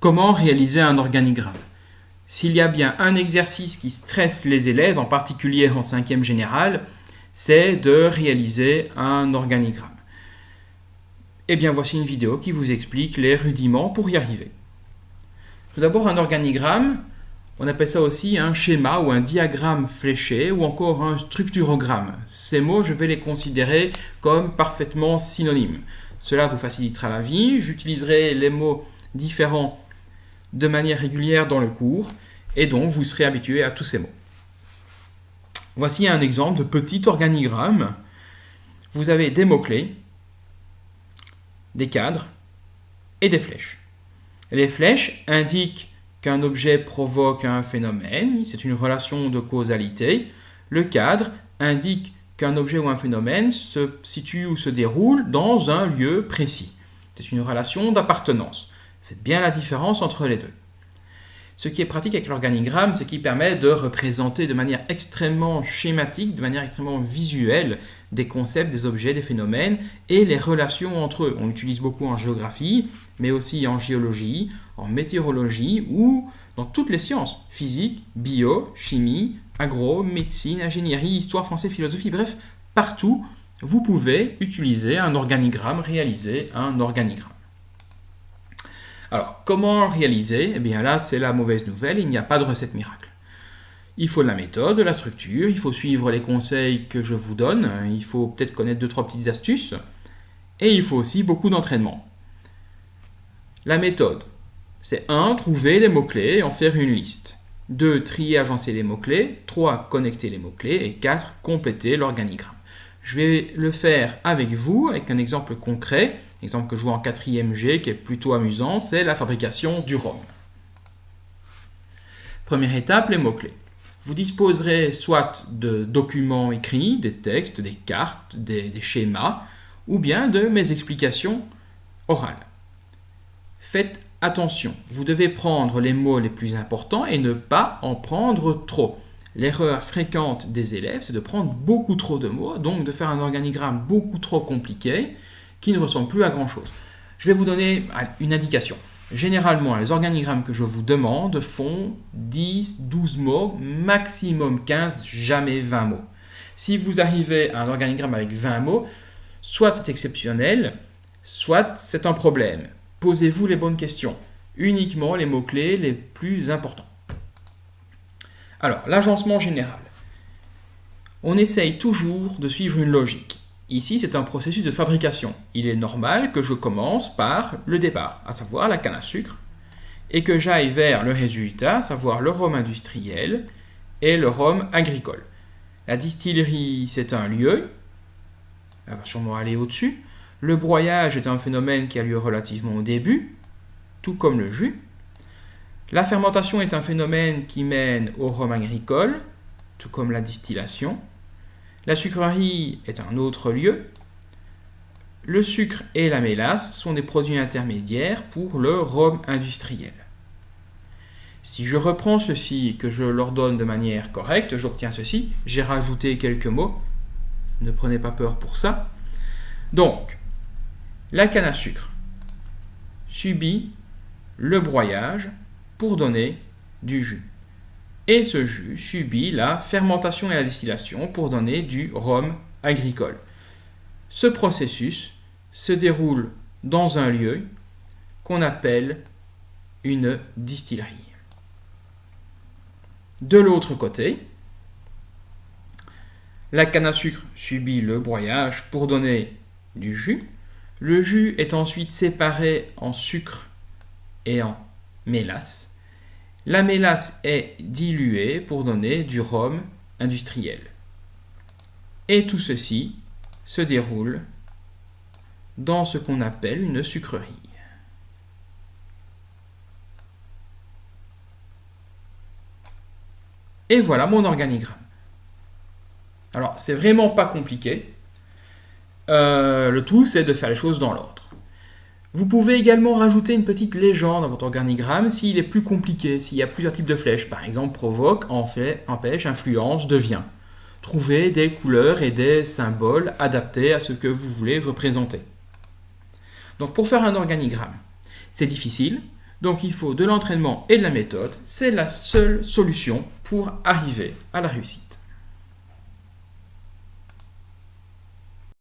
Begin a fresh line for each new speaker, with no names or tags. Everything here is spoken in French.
Comment réaliser un organigramme? S'il y a bien un exercice qui stresse les élèves, en particulier en 5e général, c'est de réaliser un organigramme. Eh bien, voici une vidéo qui vous explique les rudiments pour y arriver. Tout d'abord, un organigramme, on appelle ça aussi un schéma ou un diagramme fléché ou encore un structurogramme. Ces mots, je vais les considérer comme parfaitement synonymes. Cela vous facilitera la vie. J'utiliserai les mots différents de manière régulière dans le cours et donc vous serez habitué à tous ces mots. Voici un exemple de petit organigramme. Vous avez des mots-clés, des cadres et des flèches. Les flèches indiquent qu'un objet provoque un phénomène, c'est une relation de causalité. Le cadre indique qu'un objet ou un phénomène se situe ou se déroule dans un lieu précis. C'est une relation d'appartenance. Faites bien la différence entre les deux. Ce qui est pratique avec l'organigramme, c'est qu'il permet de représenter de manière extrêmement schématique, de manière extrêmement visuelle, des concepts, des objets, des phénomènes et les relations entre eux. On l'utilise beaucoup en géographie, mais aussi en géologie, en météorologie ou dans toutes les sciences, physique, bio, chimie, agro, médecine, ingénierie, histoire, français, philosophie, bref, partout, vous pouvez utiliser un organigramme, réaliser un organigramme. Alors, comment réaliser? Eh bien là, c'est la mauvaise nouvelle, il n'y a pas de recette miracle. Il faut de la méthode, de la structure, il faut suivre les conseils que je vous donne, il faut peut-être connaître 2-3 petites astuces, et il faut aussi beaucoup d'entraînement. La méthode, c'est 1. Trouver les mots-clés et en faire une liste. 2. Trier, agencer les mots-clés. 3. Connecter les mots-clés. Et 4. Compléter l'organigramme. Je vais le faire avec vous, avec un exemple concret. L'exemple que je vois en 4e G, qui est plutôt amusant, c'est la fabrication du rhum. Première étape, les mots-clés. Vous disposerez soit de documents écrits, des textes, des cartes, des schémas, ou bien de mes explications orales. Faites attention, vous devez prendre les mots les plus importants et ne pas en prendre trop. L'erreur fréquente des élèves, c'est de prendre beaucoup trop de mots, donc de faire un organigramme beaucoup trop compliqué qui ne ressemble plus à grand-chose. Je vais vous donner une indication. Généralement, les organigrammes que je vous demande font 10, 12 mots, maximum 15, jamais 20 mots. Si vous arrivez à un organigramme avec 20 mots, soit c'est exceptionnel, soit c'est un problème. Posez-vous les bonnes questions. Uniquement les mots-clés les plus importants. Alors, l'agencement général. On essaye toujours de suivre une logique. Ici, c'est un processus de fabrication. Il est normal que je commence par le départ, à savoir la canne à sucre, et que j'aille vers le résultat, à savoir le rhum industriel et le rhum agricole. La distillerie, c'est un lieu, elle va sûrement aller au-dessus. Le broyage est un phénomène qui a lieu relativement au début, tout comme le jus. La fermentation est un phénomène qui mène au rhum agricole, tout comme la distillation. La sucrerie est un autre lieu. Le sucre et la mélasse sont des produits intermédiaires pour le rhum industriel. Si je reprends ceci et que je l'ordonne de manière correcte, j'obtiens ceci. J'ai rajouté quelques mots. Ne prenez pas peur pour ça. Donc, la canne à sucre subit le broyage pour donner du jus. Et ce jus subit la fermentation et la distillation pour donner du rhum agricole. Ce processus se déroule dans un lieu qu'on appelle une distillerie. De l'autre côté, la canne à sucre subit le broyage pour donner du jus. Le jus est ensuite séparé en sucre et en mélasse. La mélasse est diluée pour donner du rhum industriel. Et tout ceci se déroule dans ce qu'on appelle une sucrerie. Et voilà mon organigramme. Alors, c'est vraiment pas compliqué. Le tout, c'est de faire les choses dans l'ordre. Vous pouvez également rajouter une petite légende dans votre organigramme s'il est plus compliqué, s'il y a plusieurs types de flèches. Par exemple, provoque, empêche, influence, devient. Trouvez des couleurs et des symboles adaptés à ce que vous voulez représenter. Donc pour faire un organigramme, c'est difficile. Donc il faut de l'entraînement et de la méthode. C'est la seule solution pour arriver à la réussite.